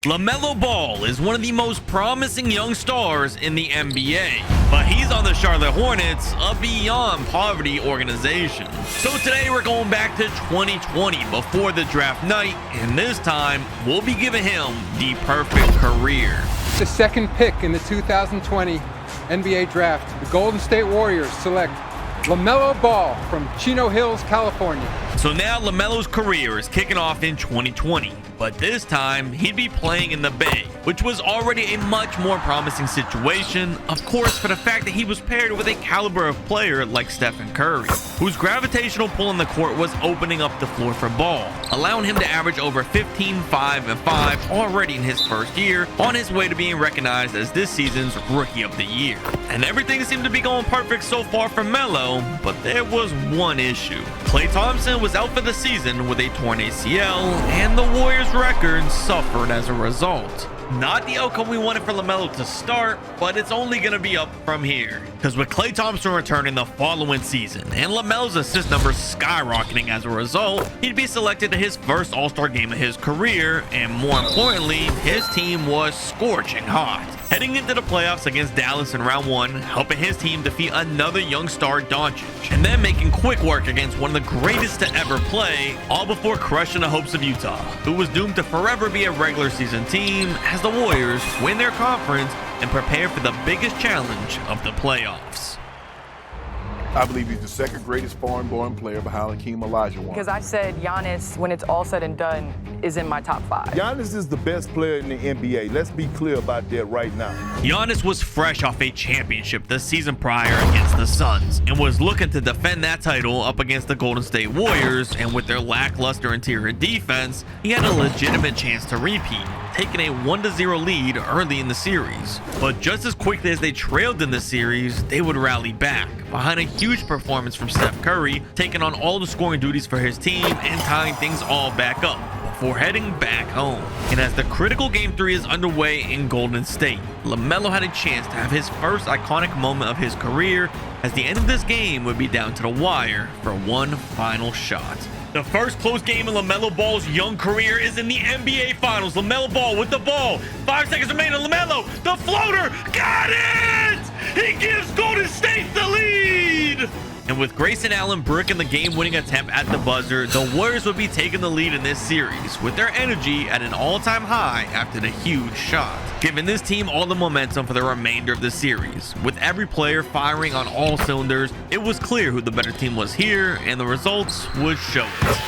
Lamelo Ball is one of the most promising young stars in the NBA, but he's on the Charlotte Hornets, a beyond poverty organization. So today we're going back to 2020 before the draft night, and this time we'll be giving him the perfect career. The second pick in the 2020 NBA draft, the Golden State Warriors select Lamelo Ball from Chino Hills, California. So now Lamelo's career is kicking off in 2020, but this time he'd be playing in the Bay, which was already a much more promising situation, of course, for the fact that he was paired with a caliber of player like Stephen Curry, whose gravitational pull on the court was opening up the floor for Ball, allowing him to average over 15, 5, and 5 already in his first year, on his way to being recognized as this season's Rookie of the Year. And everything seemed to be going perfect so far for Melo, but there was one issue. Klay Thompson was out for the season with a torn ACL, and the Warriors' record suffered as a result. Not the outcome we wanted for Lamelo to start, but it's only going to be up from here. Because with Klay Thompson returning the following season and Lamelo's assist numbers skyrocketing as a result, he'd be selected to his first All-Star game of his career, and more importantly, his team was scorching hot, heading into the playoffs against Dallas in round 1, helping his team defeat another young star, Doncic, and then making quick work against one of the greatest to ever play, all before crushing the hopes of Utah, who was doomed to forever be a regular season team as the Warriors win their conference and prepare for the biggest challenge of the playoffs. I believe he's the second greatest foreign-born player behind Hakeem Olajuwon. Because I said Giannis, when it's all said and done, is in my top 5. Giannis is the best player in the NBA. Let's be clear about that right now. Giannis was fresh off a championship the season prior against the Suns and was looking to defend that title up against the Golden State Warriors, and with their lackluster interior defense, he had a legitimate chance to repeat, taking a 1-0 lead early in the series. But just as quickly as they trailed in the series, they would rally back behind a huge performance from Steph Curry, taking on all the scoring duties for his team and tying things all back up before heading back home. And as the critical Game 3 is underway in Golden State, Lamelo had a chance to have his first iconic moment of his career, as the end of this game would be down to the wire for one final shot. The first close game in Lamelo Ball's young career is in the NBA Finals. Lamelo Ball with the ball. 5 seconds remaining. Lamelo, the floater, got it! He gives Golden State the lead! And with Grayson Allen bricking the game-winning attempt at the buzzer, the Warriors would be taking the lead in this series, with their energy at an all-time high after the huge shot, giving this team all the momentum for the remainder of the series. With every player firing on all cylinders, it was clear who the better team was here, and the results would show it.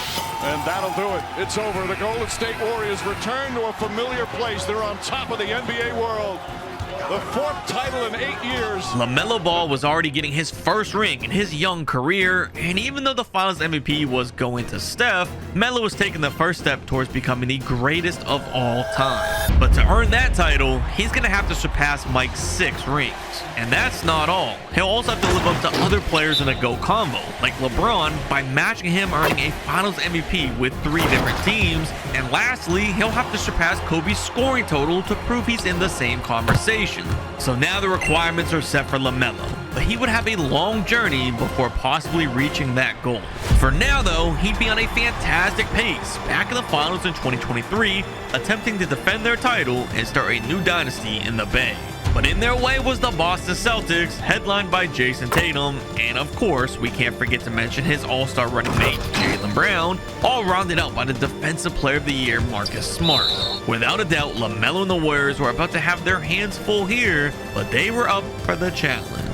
And that'll do it. It's over. The Golden State Warriors return to a familiar place. They're on top of the NBA world. The 4th title in 8 years. Lamelo Ball was already getting his first ring in his young career, and even though the Finals MVP was going to Steph, Melo was taking the first step towards becoming the greatest of all time. But to earn that title, he's going to have to surpass Mike's 6 rings. And that's not all. He'll also have to live up to other players in a GOAT combo, like LeBron, by matching him earning a Finals MVP with 3 different teams. And lastly, he'll have to surpass Kobe's scoring total to prove he's in the same conversation. So now the requirements are set for Lamelo, but he would have a long journey before possibly reaching that goal. For now though, he'd be on a fantastic pace back in the Finals in 2023, attempting to defend their title and start a new dynasty in the Bay. But in their way was the Boston Celtics, headlined by Jason Tatum, and of course, we can't forget to mention his all-star running mate, Jaylen Brown, all rounded out by the Defensive Player of the Year, Marcus Smart. Without a doubt, Lamelo and the Warriors were about to have their hands full here, but they were up for the challenge.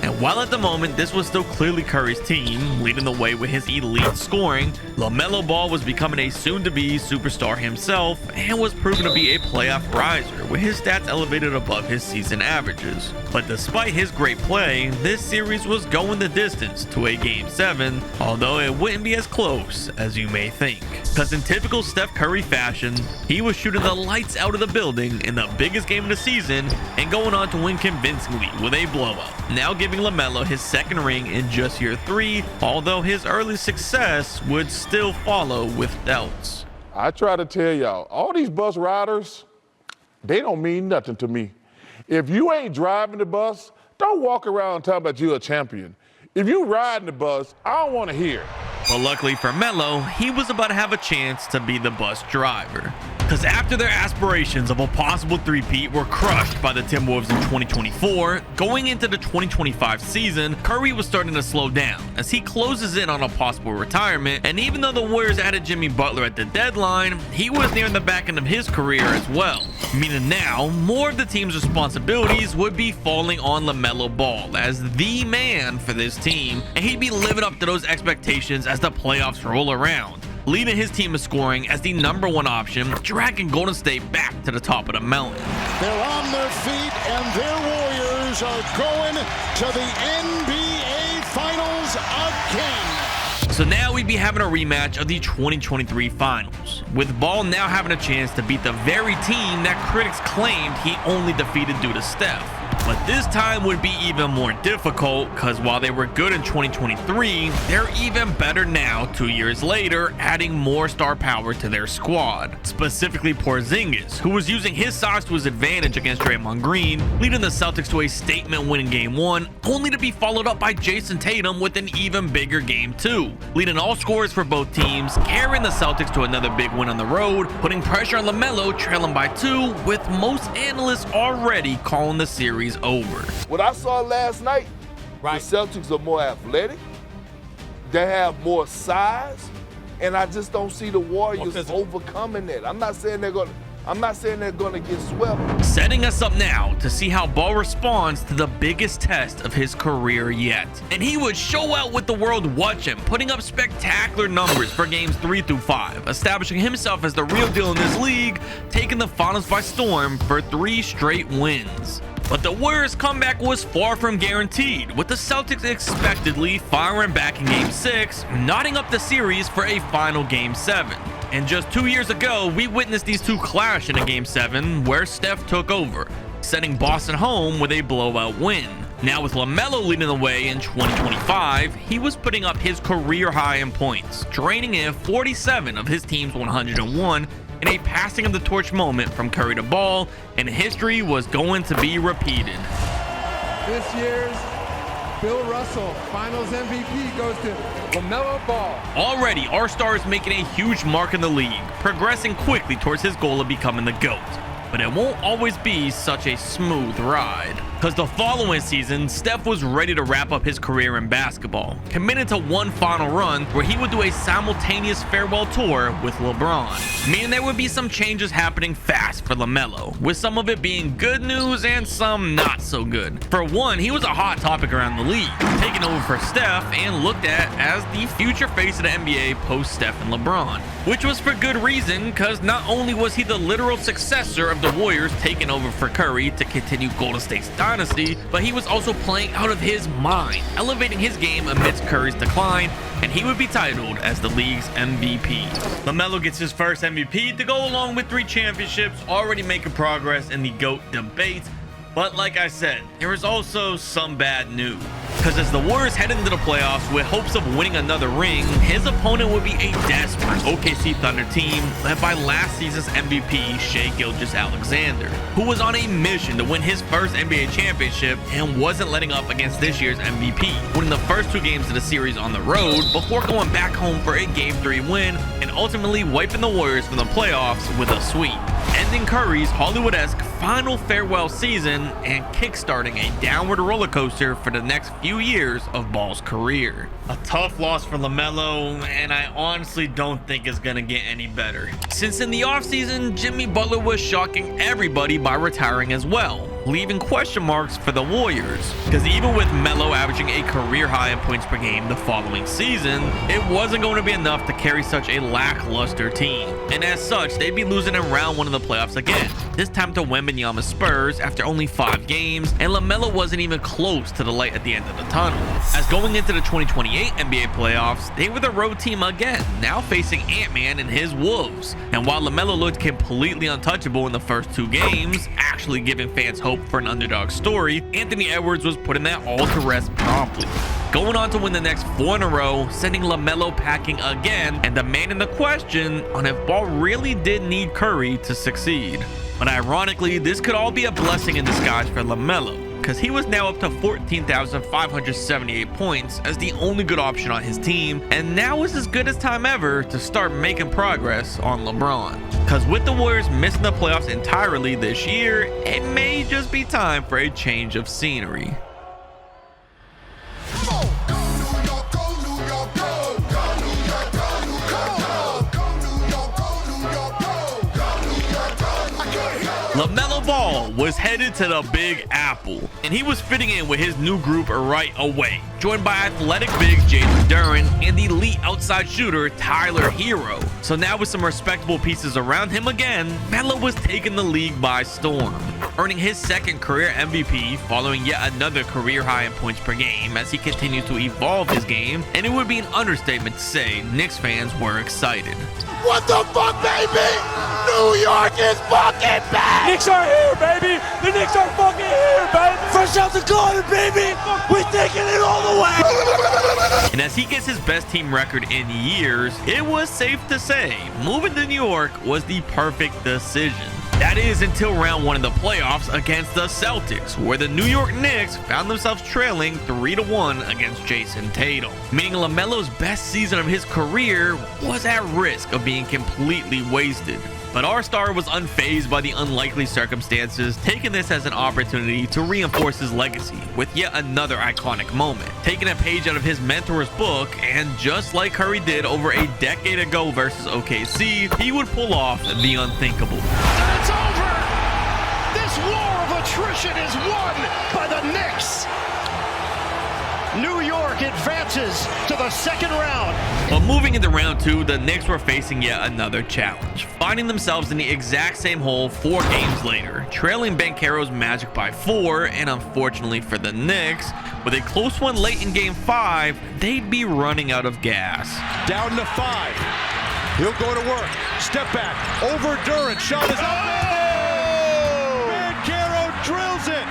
And while at the moment this was still clearly Curry's team, leading the way with his elite scoring, Lamelo Ball was becoming a soon-to-be superstar himself and was proven to be a playoff riser, with his stats elevated above his season averages. But despite his great play, this series was going the distance to a Game 7, although it wouldn't be as close as you may think. Because in typical Steph Curry fashion, he was shooting the lights out of the building in the biggest game of the season and going on to win convincingly with a blowout, now giving Lamelo his 2nd ring in just year 3, although his early success would still follow with doubts. I try to tell y'all, all these bus riders, they don't mean nothing to me. If you ain't driving the bus, don't walk around talking about you a champion. If you riding the bus, I don't want to hear. But luckily for Melo, he was about to have a chance to be the bus driver. Because after their aspirations of a possible three-peat were crushed by the Timberwolves in 2024, going into the 2025 season, Curry was starting to slow down as he closes in on a possible retirement. And even though the Warriors added Jimmy Butler at the deadline, he was nearing the back end of his career as well. Meaning now, more of the team's responsibilities would be falling on Lamelo Ball as the man for this team, and he'd be living up to those expectations as the playoffs roll around, leading his team in scoring as the #1 option, dragging Golden State back to the top of the mountain. They're on their feet, and their Warriors are going to the NBA Finals again. So now we'd be having a rematch of the 2023 Finals, with Ball now having a chance to beat the very team that critics claimed he only defeated due to Steph. But this time would be even more difficult because while they were good in 2023, they're even better now 2 years later, adding more star power to their squad. Specifically Porzingis, who was using his size to his advantage against Draymond Green, leading the Celtics to a statement win in Game 1, only to be followed up by Jason Tatum with an even bigger Game 2, leading all scorers for both teams, carrying the Celtics to another big win on the road, putting pressure on LaMelo, trailing by 2, with most analysts already calling the series over. What I saw last night, the Celtics are more athletic, they have more size, and I just don't see the Warriors overcoming that. I'm not saying they're gonna get swept. Setting us up now to see how Ball responds to the biggest test of his career yet. And he would show out with the world watching, putting up spectacular numbers for games 3 through 5, establishing himself as the real deal in this league, taking the finals by storm for 3 straight wins. But the Warriors' comeback was far from guaranteed, with the Celtics expectedly firing back in Game 6, knotting up the series for a final Game 7. And just 2 years ago, we witnessed these two clash in a Game 7 where Steph took over, sending Boston home with a blowout win. Now with LaMelo leading the way in 2025, he was putting up his career high in points, draining in 47 of his team's 101 in a passing of the torch moment from Curry to Ball, and history was going to be repeated. This year's Bill Russell Finals MVP goes to Lamelo Ball. Already, our star is making a huge mark in the league, progressing quickly towards his goal of becoming the GOAT. But it won't always be such a smooth ride. Because the following season, Steph was ready to wrap up his career in basketball, committed to one final run where he would do a simultaneous farewell tour with LeBron, meaning there would be some changes happening fast for LaMelo, with some of it being good news and some not so good. For one, he was a hot topic around the league, taking over for Steph and looked at as the future face of the NBA post Steph and LeBron, which was for good reason, because not only was he the literal successor of the Warriors taking over for Curry to continue Golden State's dynasty, but he was also playing out of his mind, elevating his game amidst Curry's decline, and he would be titled as the league's MVP. LaMelo gets his first MVP to go along with 3 championships, already making progress in the GOAT debate. But like I said, there is also some bad news. Because as the Warriors head into the playoffs with hopes of winning another ring, his opponent would be a desperate OKC Thunder team led by last season's MVP Shai Gilgeous-Alexander, who was on a mission to win his first NBA championship and wasn't letting up against this year's MVP, winning the first 2 games of the series on the road before going back home for a Game 3 win and ultimately wiping the Warriors from the playoffs with a sweep, ending Curry's Hollywood-esque final farewell season and kickstarting a downward roller coaster for the next few years of Ball's career. A tough loss for LaMelo, and I honestly don't think it's gonna get any better, since in the offseason, Jimmy Butler was shocking everybody by retiring as well, leaving question marks for the Warriors. Because even with Melo averaging a career high in points per game the following season, it wasn't going to be enough to carry such a lackluster team, and as such, they'd be losing in round 1 of the playoffs again, this time to Wembanyama Spurs after only 5 games, and LaMelo wasn't even close to the light at the end of the tunnel. As going into the 2028 NBA playoffs, they were the road team again, now facing Ant-Man and his Wolves. And while LaMelo looked completely untouchable in the first 2 games, actually giving fans hope for an underdog story, Anthony Edwards was putting that all to rest promptly, going on to win the next 4 in a row, sending LaMelo packing again and demanding the question on if Ball really did need Curry to succeed. But ironically, this could all be a blessing in disguise for LaMelo, because he was now up to 14,578 points as the only good option on his team, and now was as good as time ever to start making progress on LeBron. Because with the Warriors missing the playoffs entirely this year, it may just be time for a change of scenery. Lamelo Ball was headed to the Big Apple, and he was fitting in with his new group right away, joined by athletic big James Wiseman and the elite outside shooter Tyler Hero. So now with some respectable pieces around him again, Melo was taking the league by storm, earning his second career MVP following yet another career high in points per game as he continues to evolve his game, and it would be an understatement to say Knicks fans were excited. What the fuck, baby? New York is fucking back! Knicks are here, baby! The Knicks are fucking here, baby! Fresh out the garden, baby! We're taking it all the way! And as he gets his best team record in years, it was safe to say moving to New York was the perfect decision. That is until round one of the playoffs against the Celtics, where the New York Knicks found themselves trailing 3-1 against Jason Tatum, meaning LaMelo's best season of his career was at risk of being completely wasted. But our star was unfazed by the unlikely circumstances, taking this as an opportunity to reinforce his legacy with yet another iconic moment, taking a page out of his mentor's book, and just like Curry did over a decade ago versus OKC, he would pull off the unthinkable. It's over! This war of attrition is won by the Knicks! New York advances to the second round. But moving into round two, the Knicks were facing yet another challenge, finding themselves in the exact same hole 4 games later, trailing Banchero's Magic by 4, and unfortunately for the Knicks, with a close one late in game 5, they'd be running out of gas. Down to 5. He'll go to work. Step back. Over Durant. Shot is up. Banchero drills it.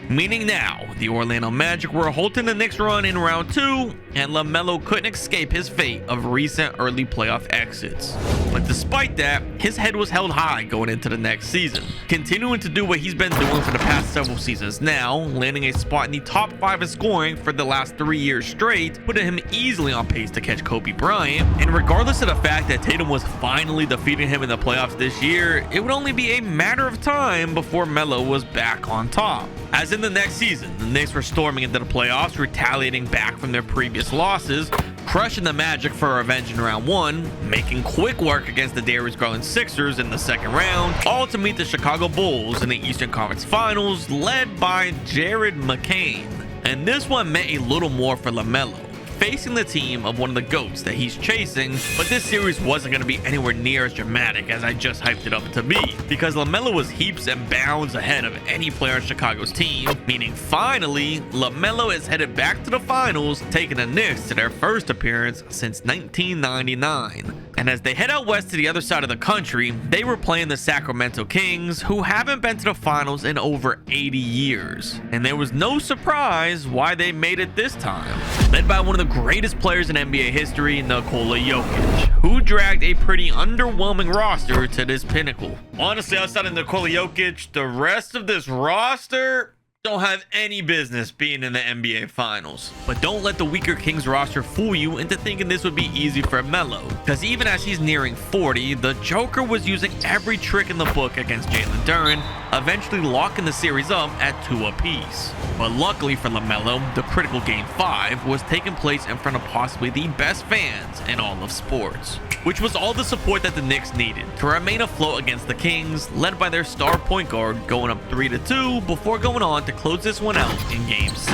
Meaning now, the Orlando Magic were halting the Knicks' run in round 2, and LaMelo couldn't escape his fate of recent early playoff exits. But despite that, his head was held high going into the next season, continuing to do what he's been doing for the past several seasons now, landing a spot in the top 5 in scoring for the last 3 years straight, putting him easily on pace to catch Kobe Bryant. And regardless of the fact that Tatum was finally defeating him in the playoffs this year, it would only be a matter of time before Melo was back on top. As in the next season, the Knicks were storming into the playoffs, retaliating back from their previous losses, crushing the Magic for revenge in round 1, making quick work against the Darius Garland Sixers in the second round, all to meet the Chicago Bulls in the Eastern Conference Finals, led by Jared McCain. And this one meant a little more for LaMelo, facing the team of one of the GOATs that he's chasing, but this series wasn't going to be anywhere near as dramatic as I just hyped it up to be, because LaMelo was heaps and bounds ahead of any player on Chicago's team, meaning finally, LaMelo is headed back to the finals, taking the Knicks to their first appearance since 1999. And as they head out west to the other side of the country, they were playing the Sacramento Kings, who haven't been to the finals in over 80 years. And there was no surprise why they made it this time. Led by one of the greatest players in NBA history, Nikola Jokic, who dragged a pretty underwhelming roster to this pinnacle. Honestly, outside of Nikola Jokic, the rest of this roster don't have any business being in the NBA Finals. But don't let the weaker Kings roster fool you into thinking this would be easy for Melo, because even as he's nearing 40, the Joker was using every trick in the book against Jalen Duren, eventually locking the series up at 2 apiece. But luckily for LaMelo, the critical Game 5 was taking place in front of possibly the best fans in all of sports, which was all the support that the Knicks needed to remain afloat against the Kings, led by their star point guard going up 3-2 before going on to close this one out in Game 6.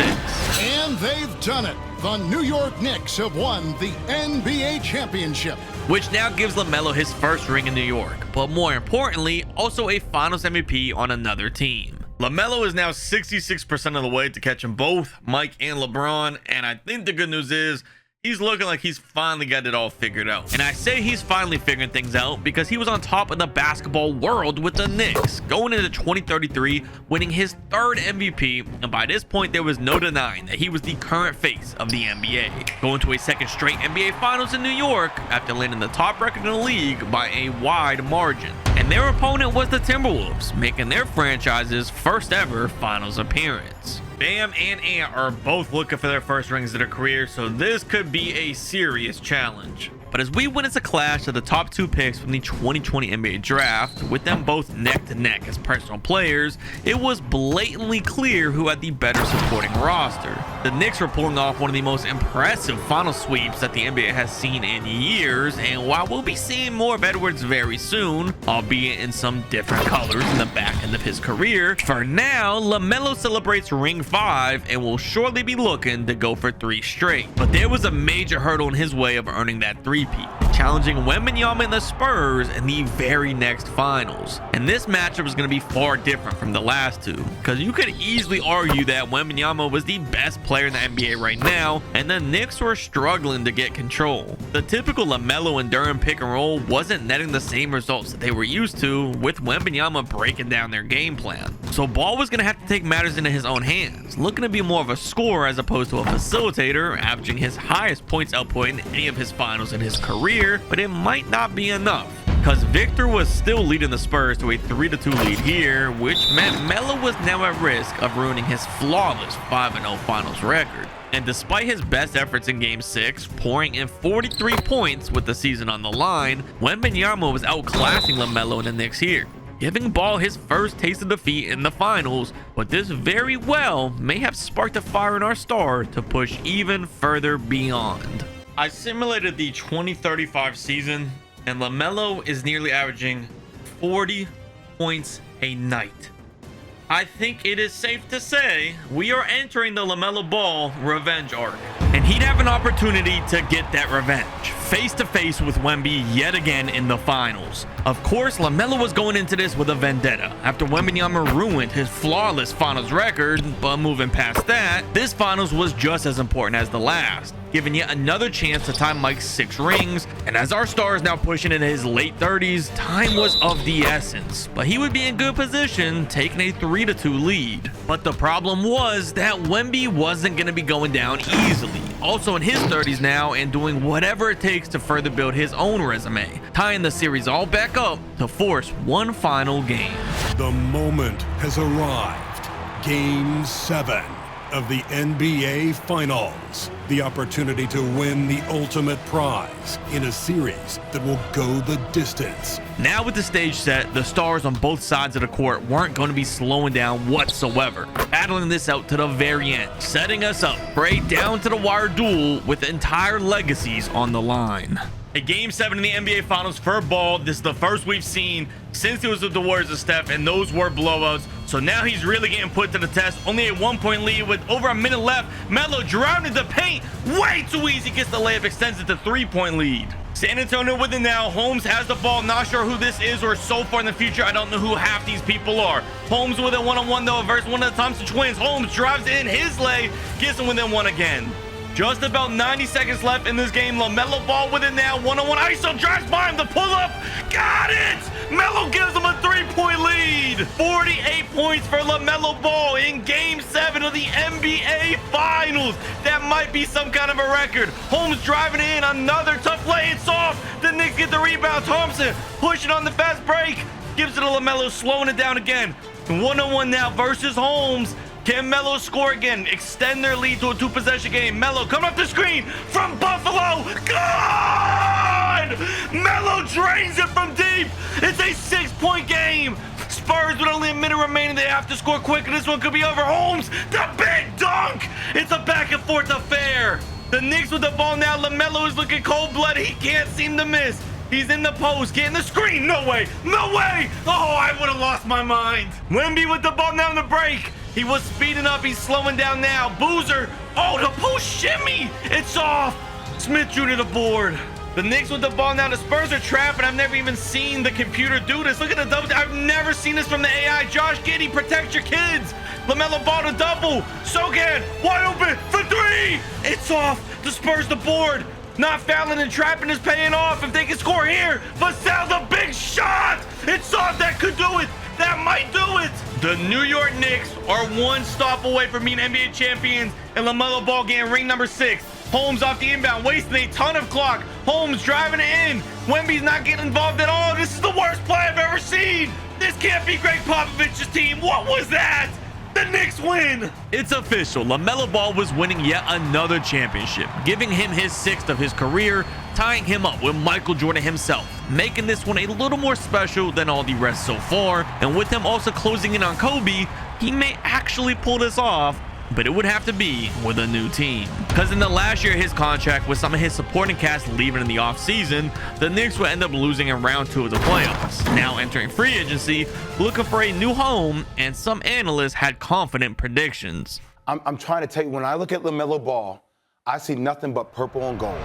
And they've done it. The New York Knicks have won the NBA championship, which now gives LaMelo his first ring in New York, but more importantly, also a Finals MVP on another team. LaMelo is now 66% of the way to catching both Mike and LeBron, and I think the good news is He's looking like he's finally got it all figured out. And I say he's finally figuring things out because he was on top of the basketball world with the Knicks, going into 2033, winning his 3rd MVP. And by this point, there was no denying that he was the current face of the NBA, going to a 2nd straight NBA Finals in New York after landing the top record in the league by a wide margin. And their opponent was the Timberwolves, making their franchise's first ever Finals appearance. Bam and Ant are both looking for their first rings of their career, so this could be a serious challenge. But as we witness a clash of the top 2 picks from the 2020 NBA draft, with them both neck to neck as personal players, it was blatantly clear who had the better supporting roster. The Knicks were pulling off one of the most impressive final sweeps that the NBA has seen in years, and while we'll be seeing more of Edwards very soon, albeit in some different colors in the back end of his career, for now, Lamelo celebrates ring 5 and will shortly be looking to go for 3 straight. But there was a major hurdle in his way of earning that 3-peat, challenging Wembanyama and the Spurs in the very next finals. And this matchup is going to be far different from the last 2, because you could easily argue that Wembanyama was the best player in the NBA right now, and the Knicks were struggling to get control. The typical Lamelo and Durham pick and roll wasn't netting the same results that they were used to, with Wembanyama breaking down their game plan. So Ball was going to have to take matters into his own hands, looking to be more of a scorer as opposed to a facilitator, averaging his highest points output in any of his finals in his career, but it might not be enough, because Victor was still leading the Spurs to a 3-2 lead here, which meant Melo was now at risk of ruining his flawless 5-0 finals record. And despite his best efforts in Game 6, pouring in 43 points with the season on the line, Wembanyama was outclassing Lamelo and the Knicks here, giving Ball his first taste of defeat in the finals. But this very well may have sparked a fire in our star to push even further beyond. I simulated the 2035 season, and Lamelo is nearly averaging 40 points a night. I think it is safe to say we are entering the Lamelo Ball revenge arc, and he'd have an opportunity to get that revenge face to face with Wemby yet again in the finals. Of course, Lamelo was going into this with a vendetta after Wembanyama ruined his flawless finals record, but moving past that, this finals was just as important as the last, giving yet another chance to tie Mike's 6 rings. And as our star is now pushing into his late 30s, time was of the essence, but he would be in good position taking a 3-2 lead. But the problem was that Wemby wasn't going to be going down easily, also in his 30s now, and doing whatever it takes to further build his own resume, tying the series all back up to force one final game. The moment has arrived. Game 7 of the NBA Finals. The opportunity to win the ultimate prize in a series that will go the distance. Now with the stage set, the stars on both sides of the court weren't going to be slowing down whatsoever, battling this out to the very end, setting us up for a down-to-the-wire duel with entire legacies on the line. A Game 7 in the NBA Finals for Ball. This is the first we've seen since he was with the Warriors of Steph, and those were blowouts. So now he's really getting put to the test. Only a 1-point lead with over a minute left. Melo drowning the paint. Way too easy. Gets the layup, extends it to 3-point lead. San Antonio with it now. Holmes has the ball. Not sure who this is, or so far in the future, I don't know who half these people are. Holmes with it one-on-one though versus one of the Thompson twins. Holmes drives in his lay, gets him within one again. Just about 90 seconds left in this game. Lamelo Ball with it now. One-on-one. ISO drives by him. The pull-up. Got it! Melo gives him a 3-point lead. 48 points for Lamelo Ball in Game 7 of the NBA Finals. That might be some kind of a record. Holmes driving in. Another tough lay. It's off. The Knicks get the rebound. Thompson pushing on the fast break. Gives it to Lamelo, slowing it down again. One-on-one now versus Holmes. Can Melo score again? Extend their lead to a 2-possession game. Melo coming up the screen from Buffalo. Good! Melo drains it from deep. It's a 6-point game. Spurs with only a minute remaining. They have to score quick, and this one could be over. Holmes, the big dunk. It's a back-and-forth affair. The Knicks with the ball now. Lamelo is looking cold-blooded. He can't seem to miss. He's in the post, getting the screen. No way. No way. Oh, I would have lost my mind. Wemby with the ball now in the break. He was speeding up. He's slowing down now. Boozer. Oh, the post shimmy. It's off. Smith Jr. to the board. The Knicks with the ball now. The Spurs are trapping. I've never even seen the computer do this. Look at the double. I've never seen this from the AI. Josh Giddey, protect your kids. Lamelo Ball to double. Sogan, wide open for three. It's off. The Spurs the board. Not fouling and trapping is paying off if they can score here. Vassell's a big shot. It's off. That could do it. That might do it. The New York Knicks are one stop away from being NBA champions, and Lamelo Ball getting ring number 6. Holmes off the inbound, wasting a ton of clock. Holmes driving it in. Wemby's not getting involved at all. This is the worst play I've ever seen. This can't be Greg Popovich's team. What was that? The Knicks win. It's official. Lamelo Ball was winning yet another championship, giving him his 6th of his career, tying him up with Michael Jordan himself, making this one a little more special than all the rest so far. And with him also closing in on Kobe, he may actually pull this off, but it would have to be with a new team. Because in the last year of his contract, with some of his supporting cast leaving in the offseason, the Knicks would end up losing in round 2 of the playoffs. Now entering free agency, looking for a new home, and some analysts had confident predictions. I'm trying to tell you, when I look at Lamelo Ball, I see nothing but purple and gold.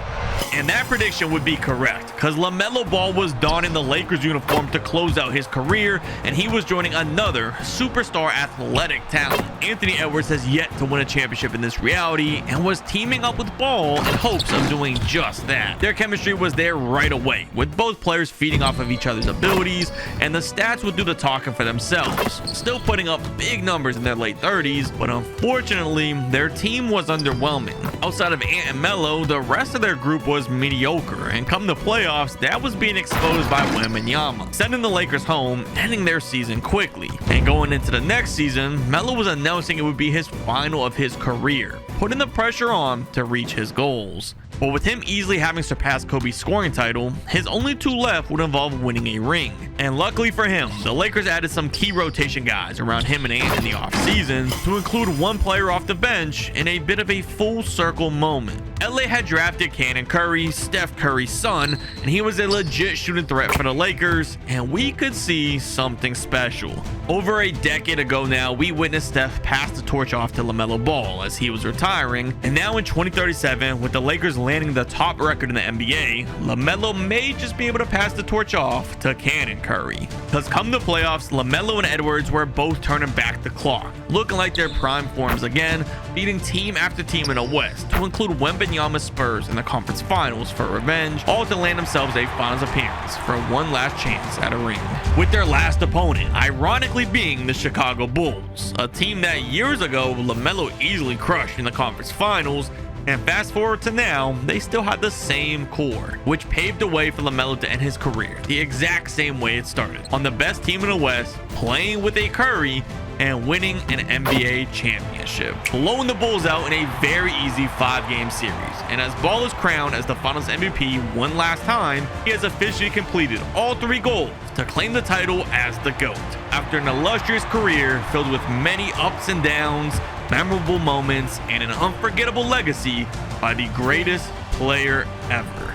And that prediction would be correct, because Lamelo Ball was donning the Lakers uniform to close out his career, and he was joining another superstar athletic talent. Anthony Edwards has yet to win a championship in this reality, and was teaming up with Ball in hopes of doing just that. Their chemistry was there right away, with both players feeding off of each other's abilities, and the stats would do the talking for themselves, still putting up big numbers in their late 30s, but unfortunately, their team was underwhelming. Outside of Ant and Melo, the rest of their group was mediocre, and come the playoffs, that was being exposed by Wembanyama, sending the Lakers home, ending their season quickly. And going into the next season, Melo was announcing it would be his final of his career, putting the pressure on to reach his goals. But with him easily having surpassed Kobe's scoring title, his only 2 left would involve winning a ring. And luckily for him, the Lakers added some key rotation guys around him and Ant in the offseason to include one player off the bench in a bit of a full circle moment. LA had drafted Cannon Curry, Steph Curry's son, and he was a legit shooting threat for the Lakers, and we could see something special. Over a decade ago now, we witnessed Steph pass the torch off to Lamelo Ball as he was retiring, and now in 2037, with the Lakers landing the top record in the NBA, Lamelo may just be able to pass the torch off to Cannon Curry. Because come the playoffs, Lamelo and Edwards were both turning back the clock, looking like their prime forms again, beating team after team in the West, to include Wembanyama Spurs in the conference finals for revenge, all to land themselves a finals appearance for one last chance at a ring. With their last opponent, ironically being the Chicago Bulls, a team that years ago Lamelo easily crushed in the conference finals. And fast forward to now, they still have the same core, which paved the way for Lamelo to end his career the exact same way it started, on the best team in the West, playing with a Curry, and winning an NBA championship, blowing the Bulls out in a very easy 5-game series. And as Ball is crowned as the Finals MVP one last time, he has officially completed all 3 goals to claim the title as the GOAT, after an illustrious career filled with many ups and downs, memorable moments, and an unforgettable legacy by the greatest player ever.